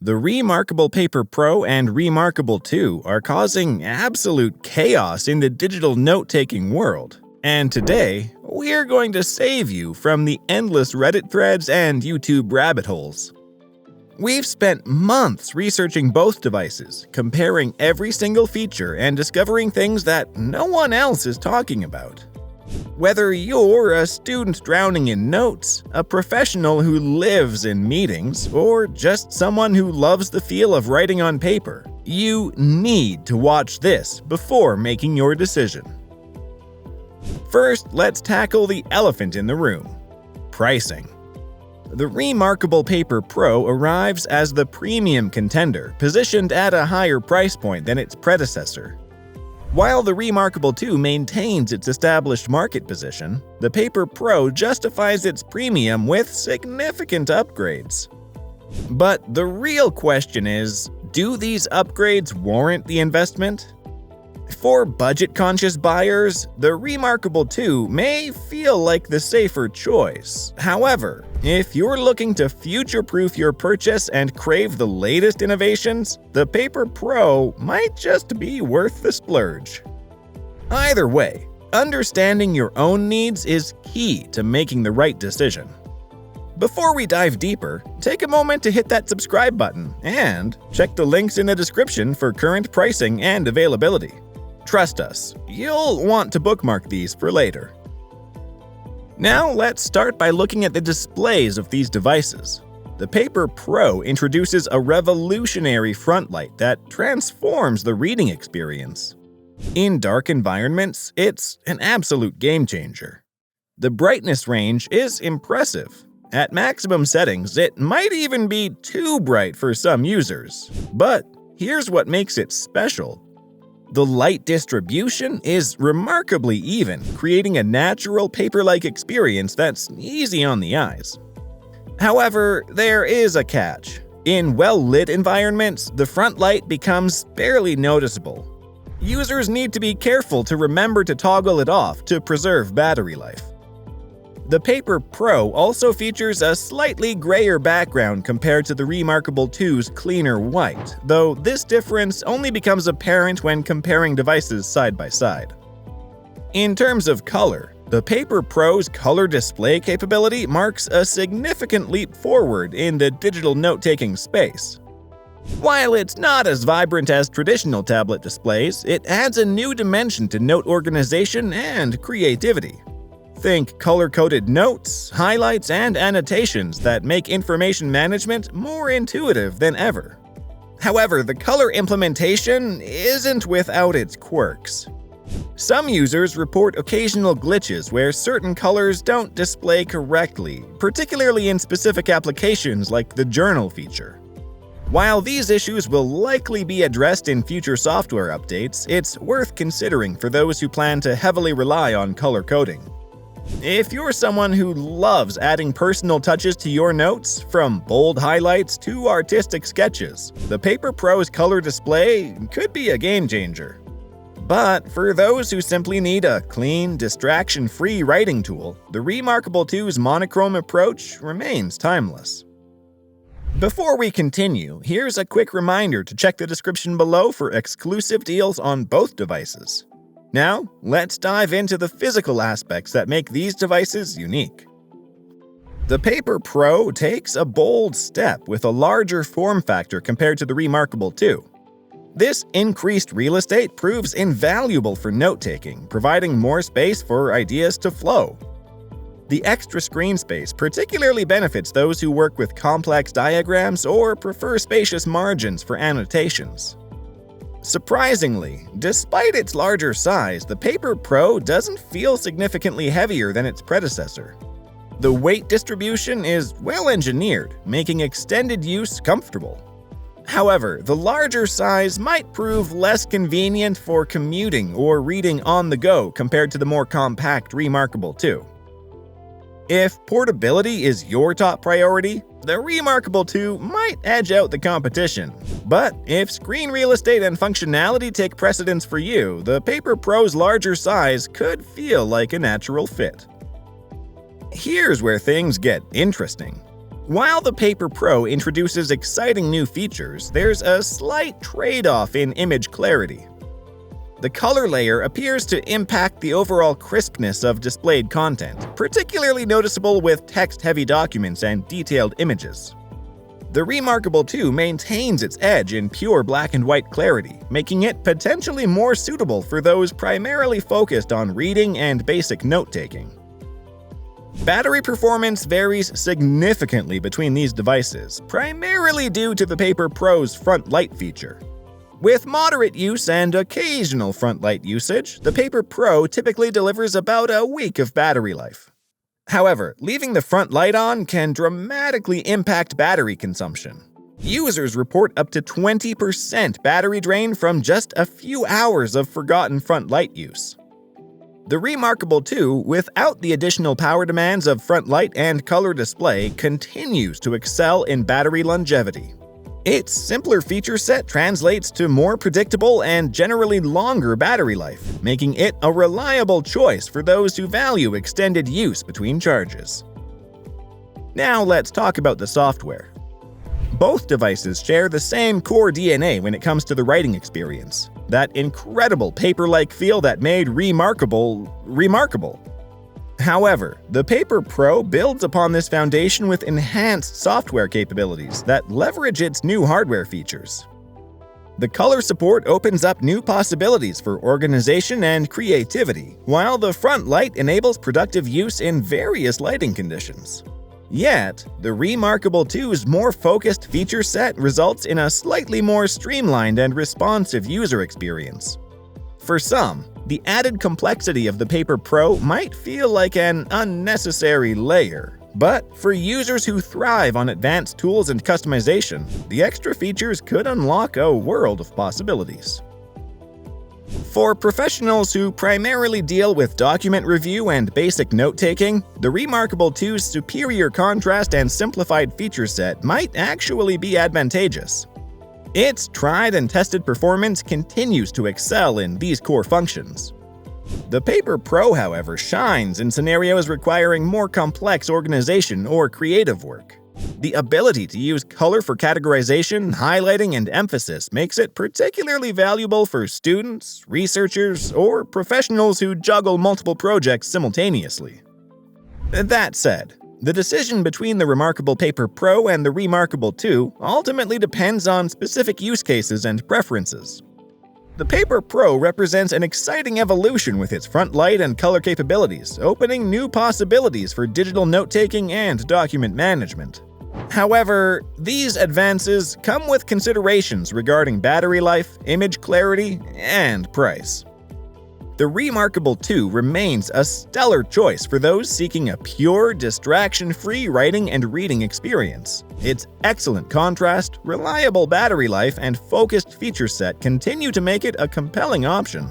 The Remarkable Paper Pro and Remarkable 2 are causing absolute chaos in the digital note-taking world. And today, we're going to save you from the endless Reddit threads and YouTube rabbit holes. We've spent months researching both devices, comparing every single feature and discovering things that no one else is talking about. Whether you're a student drowning in notes, a professional who lives in meetings, or just someone who loves the feel of writing on paper, you need to watch this before making your decision. First, let's tackle the elephant in the room: pricing. The Remarkable Paper Pro arrives as the premium contender, positioned at a higher price point than its predecessor. While the Remarkable 2 maintains its established market position, the Paper Pro justifies its premium with significant upgrades. But the real question is, do these upgrades warrant the investment? For budget-conscious buyers, the Remarkable 2 may feel like the safer choice. However, if you're looking to future-proof your purchase and crave the latest innovations, the Paper Pro might just be worth the splurge. Either way, understanding your own needs is key to making the right decision. Before we dive deeper, take a moment to hit that subscribe button and check the links in the description for current pricing and availability. Trust us, you'll want to bookmark these for later. Now let's start by looking at the displays of these devices. The Paper Pro introduces a revolutionary front light that transforms the reading experience. In dark environments, it's an absolute game changer. The brightness range is impressive. At maximum settings, it might even be too bright for some users. But here's what makes it special. The light distribution is remarkably even, creating a natural paper-like experience that's easy on the eyes. However, there is a catch. In well-lit environments, the front light becomes barely noticeable. Users need to be careful to remember to toggle it off to preserve battery life. The Paper Pro also features a slightly grayer background compared to the Remarkable 2's cleaner white, though this difference only becomes apparent when comparing devices side by side. In terms of color, the Paper Pro's color display capability marks a significant leap forward in the digital note-taking space. While it's not as vibrant as traditional tablet displays, it adds a new dimension to note organization and creativity. Think color-coded notes, highlights, and annotations that make information management more intuitive than ever. However, the color implementation isn't without its quirks. Some users report occasional glitches where certain colors don't display correctly, particularly in specific applications like the journal feature. While these issues will likely be addressed in future software updates, it's worth considering for those who plan to heavily rely on color coding. If you're someone who loves adding personal touches to your notes, from bold highlights to artistic sketches, the Paper Pro's color display could be a game changer. But for those who simply need a clean, distraction-free writing tool, the Remarkable 2's monochrome approach remains timeless. Before we continue, here's a quick reminder to check the description below for exclusive deals on both devices. Now, let's dive into the physical aspects that make these devices unique. The Paper Pro takes a bold step with a larger form factor compared to the Remarkable 2. This increased real estate proves invaluable for note-taking, providing more space for ideas to flow. The extra screen space particularly benefits those who work with complex diagrams or prefer spacious margins for annotations. Surprisingly, despite its larger size, the Paper Pro doesn't feel significantly heavier than its predecessor. The weight distribution is well engineered, making extended use comfortable. However, the larger size might prove less convenient for commuting or reading on the go compared to the more compact Remarkable 2. If portability is your top priority, the Remarkable 2 might edge out the competition. But if screen real estate and functionality take precedence for you, the Paper Pro's larger size could feel like a natural fit. Here's where things get interesting. While the Paper Pro introduces exciting new features, there's a slight trade-off in image clarity. The color layer appears to impact the overall crispness of displayed content, particularly noticeable with text-heavy documents and detailed images. The Remarkable 2 maintains its edge in pure black and white clarity, making it potentially more suitable for those primarily focused on reading and basic note-taking. Battery performance varies significantly between these devices, primarily due to the Paper Pro's front light feature. With moderate use and occasional front light usage, the Paper Pro typically delivers about a week of battery life. However, leaving the front light on can dramatically impact battery consumption. Users report up to 20% battery drain from just a few hours of forgotten front light use. The Remarkable 2, without the additional power demands of front light and color display, continues to excel in battery longevity. Its simpler feature set translates to more predictable and generally longer battery life, making it a reliable choice for those who value extended use between charges. Now let's talk about the software. Both devices share the same core DNA when it comes to the writing experience, that incredible paper-like feel that made Remarkable remarkable. However, the Paper Pro builds upon this foundation with enhanced software capabilities that leverage its new hardware features. The color support opens up new possibilities for organization and creativity, while the front light enables productive use in various lighting conditions. Yet, the Remarkable 2's more focused feature set results in a slightly more streamlined and responsive user experience. For some, the added complexity of the Paper Pro might feel like an unnecessary layer, but for users who thrive on advanced tools and customization, the extra features could unlock a world of possibilities. For professionals who primarily deal with document review and basic note-taking, the Remarkable 2's superior contrast and simplified feature set might actually be advantageous. Its tried and tested performance continues to excel in these core functions. The Paper Pro, however, shines in scenarios requiring more complex organization or creative work. The ability to use color for categorization, highlighting, and emphasis makes it particularly valuable for students, researchers, or professionals who juggle multiple projects simultaneously. That said, the decision between the Remarkable Paper Pro and the Remarkable 2 ultimately depends on specific use cases and preferences. The Paper Pro represents an exciting evolution with its front light and color capabilities, opening new possibilities for digital note-taking and document management. However, these advances come with considerations regarding battery life, image clarity, and price. The Remarkable 2 remains a stellar choice for those seeking a pure, distraction-free writing and reading experience. Its excellent contrast, reliable battery life, and focused feature set continue to make it a compelling option,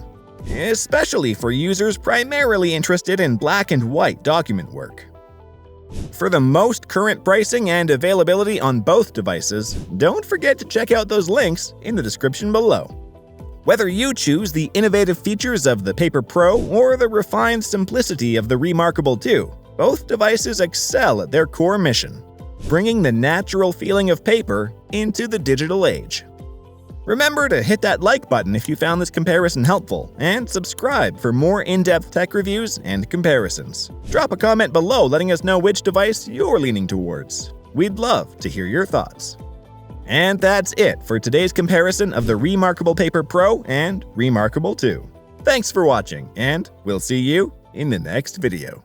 especially for users primarily interested in black and white document work. For the most current pricing and availability on both devices, don't forget to check out those links in the description below. Whether you choose the innovative features of the Paper Pro or the refined simplicity of the Remarkable 2, both devices excel at their core mission, bringing the natural feeling of paper into the digital age. Remember to hit that like button if you found this comparison helpful, and subscribe for more in-depth tech reviews and comparisons. Drop a comment below letting us know which device you're leaning towards. We'd love to hear your thoughts. And that's it for today's comparison of the Remarkable Paper Pro and Remarkable 2. Thanks for watching, and we'll see you in the next video.